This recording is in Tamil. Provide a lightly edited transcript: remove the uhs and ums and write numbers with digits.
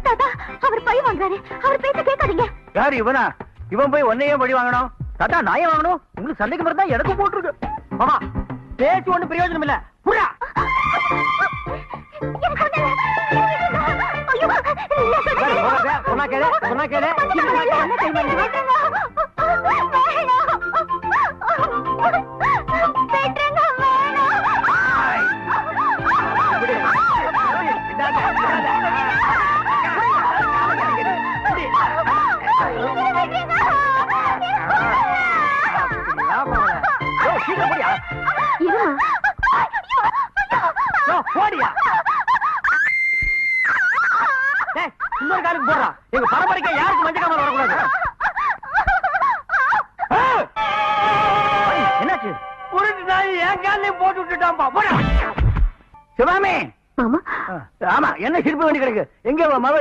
தாத்தா அவர் பழி வாங்குறாரு. அவர் பேச கேட்காதீங்க. யாரு இவனா? இவன் போய் ஒன்னையே பழி வாங்கணும்? தாத்தா நான் ஏன் வாங்கணும்? உங்களுக்கு சந்தேகம் இருந்தா எனக்கும் போட்டுருக்கு. மாமா பேச்சு ஒண்ணு பிரயோஜனம் இல்ல. புறா சொன்னா கேளு, சொன்னா கேளு. இன்னொரு காலுக்கு போடுறா. எங்க பரம்பரைக்கு யாருக்கு மஞ்சள் காமல் வரக்கூடாது. என்னாச்சு? உருட்டு நாய் என் காலையும் போட்டு விட்டுட்டான்பா. போடா சிவாமி. மாமா ஆமா என்ன சிரிப்பு வேண்டி கிடக்கு. எங்க மக